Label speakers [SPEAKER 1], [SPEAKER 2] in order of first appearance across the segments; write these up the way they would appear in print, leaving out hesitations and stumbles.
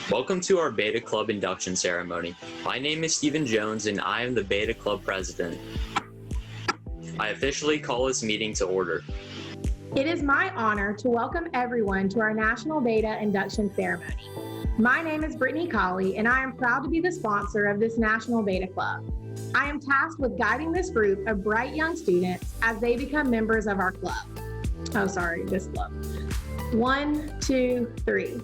[SPEAKER 1] Welcome to our Beta Club induction ceremony. My name is Stephen Jones and I am the Beta Club president. I officially call this meeting to order.
[SPEAKER 2] It is my honor to welcome everyone to our National Beta Induction Ceremony. My name is Brittany Colley and I am proud to be the sponsor of this National Beta Club. I am tasked with guiding this group of bright young students as they become members of our club. This club. 1, 2, 3.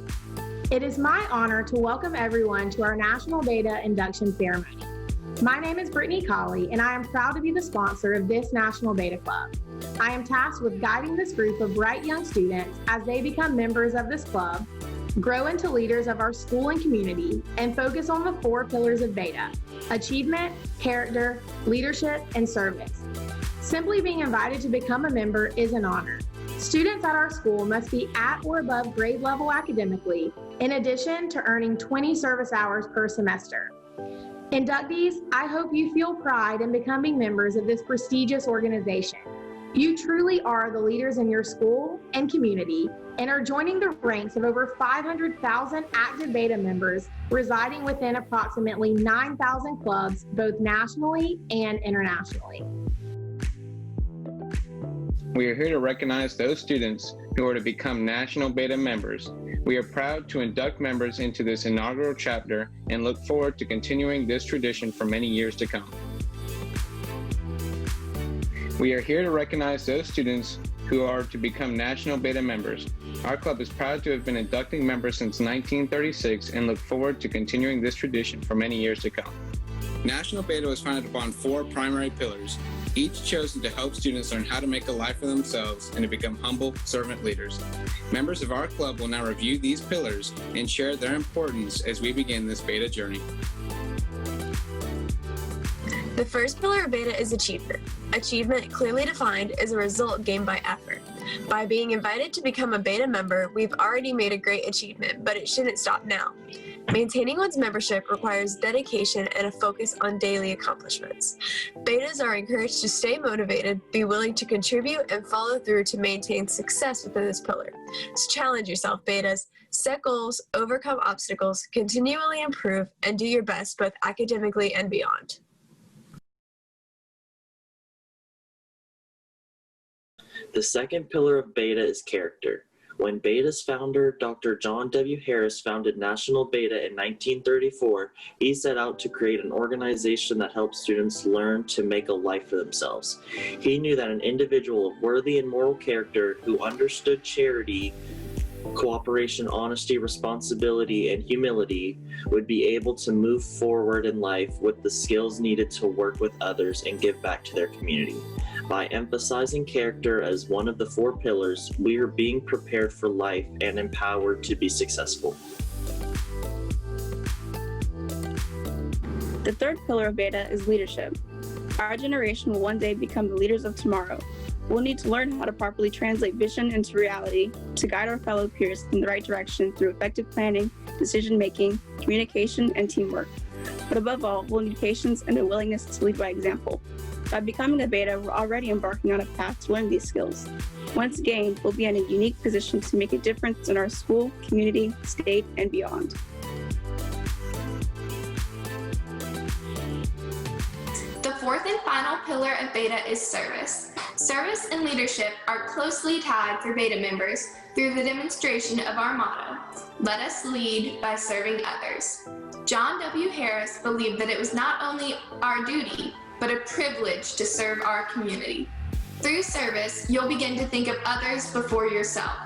[SPEAKER 2] It is my honor to welcome everyone to our National Beta Induction Ceremony. My name is Brittany Colley, and I am proud to be the sponsor of this National Beta Club. I am tasked with guiding this group of bright young students as they become members of this club, grow into leaders of our school and community, and focus on the 4 pillars of Beta: achievement, character, leadership, and service. Simply being invited to become a member is an honor. Students at our school must be at or above grade level academically, in addition to earning 20 service hours per semester. Inductees, I hope you feel pride in becoming members of this prestigious organization. You truly are the leaders in your school and community and are joining the ranks of over 500,000 active Beta members residing within approximately 9,000 clubs, both nationally and internationally.
[SPEAKER 3] We are here to recognize those students who are to become National Beta members. We are proud to induct members into this inaugural chapter and look forward to continuing this tradition for many years to come. We are here to recognize those students who are to become National Beta members. Our club is proud to have been inducting members since 1936 and look forward to continuing this tradition for many years to come. National Beta was founded upon 4 primary pillars, each chosen to help students learn how to make a life for themselves and to become humble servant leaders. Members of our club will now review these pillars and share their importance as we begin this Beta journey.
[SPEAKER 4] The first pillar of Beta is achievement. Achievement, clearly defined, is a result gained by effort. By being invited to become a Beta member, we've already made a great achievement, but it shouldn't stop now. Maintaining one's membership requires dedication and a focus on daily accomplishments. Betas are encouraged to stay motivated, be willing to contribute, and follow through to maintain success within this pillar. So challenge yourself, Betas. Set goals, overcome obstacles, continually improve, and do your best both academically and beyond.
[SPEAKER 5] The second pillar of Beta is character. When Beta's founder, Dr. John W. Harris, founded National Beta in 1934, he set out to create an organization that helps students learn to make a life for themselves. He knew that an individual of worthy and moral character who understood charity, cooperation, honesty, responsibility, and humility would be able to move forward in life with the skills needed to work with others and give back to their community. By emphasizing character as one of the 4 pillars, we are being prepared for life and empowered to be successful.
[SPEAKER 6] The third pillar of Beta is leadership. Our generation will one day become the leaders of tomorrow. We'll need to learn how to properly translate vision into reality to guide our fellow peers in the right direction through effective planning, decision-making, communication, and teamwork. But above all, we'll need patience and a willingness to lead by example. By becoming a Beta, we're already embarking on a path to learn these skills. Once gained, we'll be in a unique position to make a difference in our school, community, state, and beyond.
[SPEAKER 7] The fourth and final pillar of Beta is service. Service and leadership are closely tied for Beta members through the demonstration of our motto, "Let us lead by serving others." John W. Harris believed that it was not only our duty, but a privilege to serve our community. Through service, you'll begin to think of others before yourself.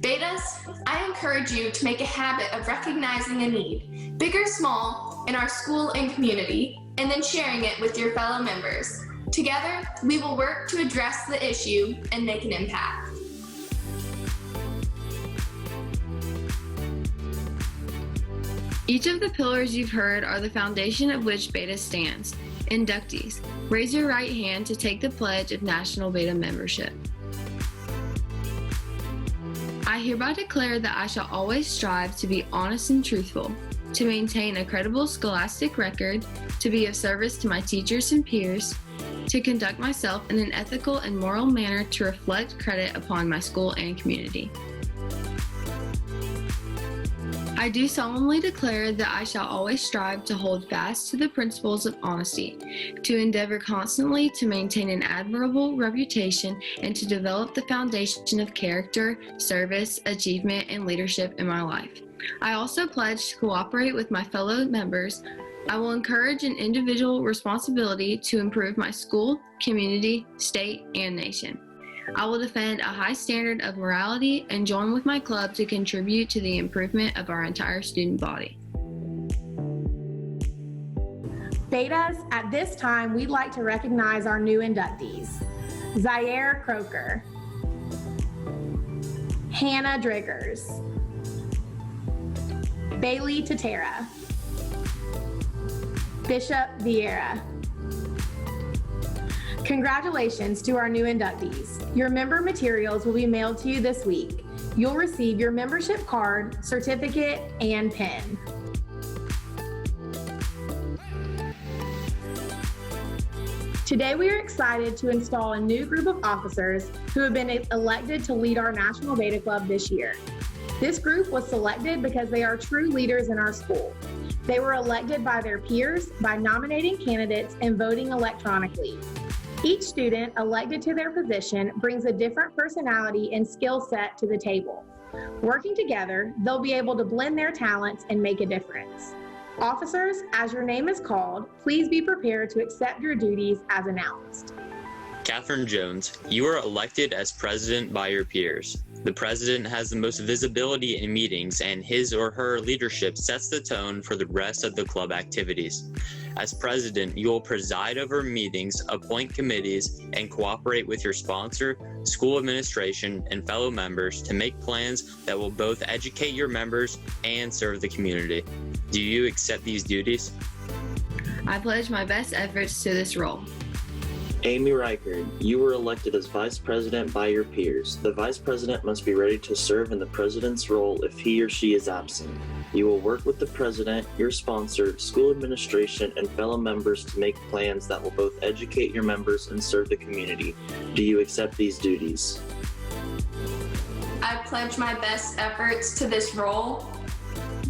[SPEAKER 7] Betas, I encourage you to make a habit of recognizing a need, big or small, in our school and community, and then sharing it with your fellow members. Together, we will work to address the issue and make an impact.
[SPEAKER 8] Each of the pillars you've heard are the foundation of which Beta stands. Inductees, raise your right hand to take the pledge of National Beta membership. I hereby declare that I shall always strive to be honest and truthful, to maintain a credible scholastic record, to be of service to my teachers and peers, to conduct myself in an ethical and moral manner to reflect credit upon my school and community. I I do solemnly declare that I shall always strive to hold fast to the principles of honesty, to endeavor constantly to maintain an admirable reputation, and to develop the foundation of character, service, achievement, and leadership in my life. I also pledge to cooperate with my fellow members. I will encourage an individual responsibility to improve my school, community, state, and nation. I will defend a high standard of morality and join with my club to contribute to the improvement of our entire student body.
[SPEAKER 2] Betas, at this time, we'd like to recognize our new inductees. Zaire Croker, Hannah Driggers, Bailey Tatera, Bishop Vieira. Congratulations to our new inductees. Your member materials will be mailed to you this week. You'll receive your membership card, certificate, and pin. Today we are excited to install a new group of officers who have been elected to lead our National Beta Club this year. This group was selected because they are true leaders in our school. They were elected by their peers by nominating candidates and voting electronically. Each student elected to their position brings a different personality and skill set to the table. Working together, they'll be able to blend their talents and make a difference. Officers, as your name is called, please be prepared to accept your duties as announced.
[SPEAKER 1] Catherine Jones, you are elected as president by your peers. The president has the most visibility in meetings, and his or her leadership sets the tone for the rest of the club activities. As president, you will preside over meetings, appoint committees, and cooperate with your sponsor, school administration, and fellow members to make plans that will both educate your members and serve the community. Do you accept these duties?
[SPEAKER 8] I pledge my best efforts to this role.
[SPEAKER 5] Amy Reichard, you were elected as vice president by your peers. The vice president must be ready to serve in the president's role if he or she is absent. You will work with the president, your sponsor, school administration, and fellow members to make plans that will both educate your members and serve the community. Do you accept these duties?
[SPEAKER 7] I pledge my best efforts to this role.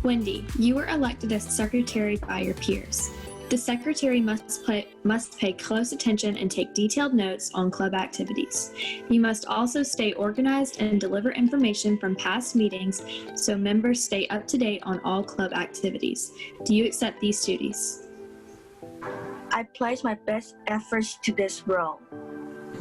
[SPEAKER 9] Wendy, you were elected as secretary by your peers. The secretary must pay close attention and take detailed notes on club activities. You must also stay organized and deliver information from past meetings so members stay up to date on all club activities. Do you accept these duties?
[SPEAKER 10] I pledge my best efforts to this role.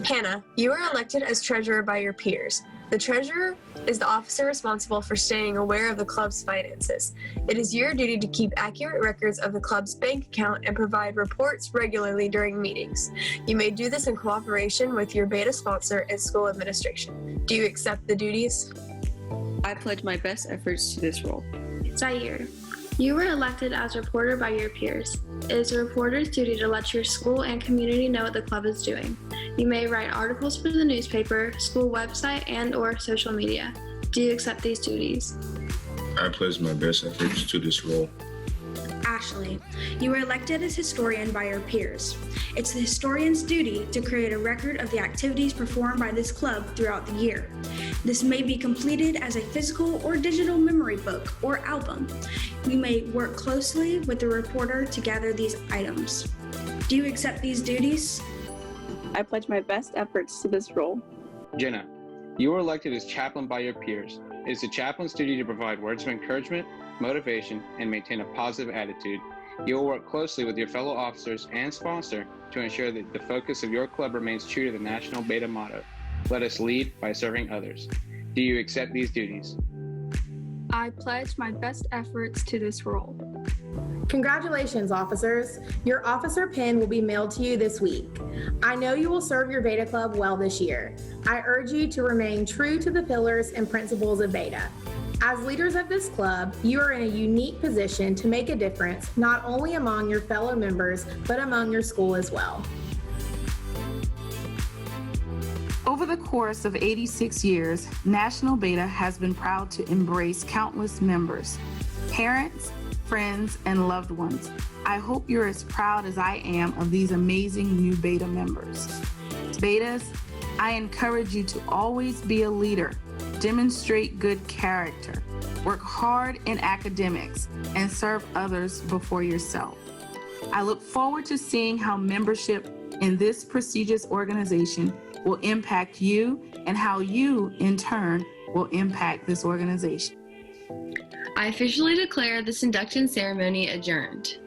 [SPEAKER 4] Hannah, you are elected as treasurer by your peers. The treasurer is the officer responsible for staying aware of the club's finances. It is your duty to keep accurate records of the club's bank account and provide reports regularly during meetings. You may do this in cooperation with your beta sponsor and school administration. Do you accept the duties?
[SPEAKER 6] I pledge my best efforts to this role.
[SPEAKER 11] Zaire, you were elected as reporter by your peers. It is a reporter's duty to let your school and community know what the club is doing. You may write articles for the newspaper, school website, and/or social media. Do you accept these duties?
[SPEAKER 12] I pledge my best efforts to this role.
[SPEAKER 13] Ashley, you were elected as historian by your peers. It's the historian's duty to create a record of the activities performed by this club throughout the year. This may be completed as a physical or digital memory book or album. You may work closely with the reporter to gather these items. Do you accept these duties?
[SPEAKER 6] I pledge my best efforts to this role.
[SPEAKER 3] Jenna, you were elected as chaplain by your peers. It is the chaplain's duty to provide words of encouragement, motivation, and maintain a positive attitude. You will work closely with your fellow officers and sponsor to ensure that the focus of your club remains true to the National Beta motto, let us lead by serving others. Do you accept these duties?
[SPEAKER 11] I pledge my best efforts to this role.
[SPEAKER 2] Congratulations, officers. Your officer pin will be mailed to you this week. I know you will serve your Beta Club well this year. I urge you to remain true to the pillars and principles of Beta. As leaders of this club, you are in a unique position to make a difference, not only among your fellow members, but among your school as well.
[SPEAKER 14] Over the course of 86 years, National Beta has been proud to embrace countless members, parents, friends, and loved ones. I hope you're as proud as I am of these amazing new Beta members. Betas, I encourage you to always be a leader, demonstrate good character, work hard in academics, and serve others before yourself. I look forward to seeing how membership in this prestigious organization will impact you and how you, in turn, will impact this organization.
[SPEAKER 8] I officially declare this induction ceremony adjourned.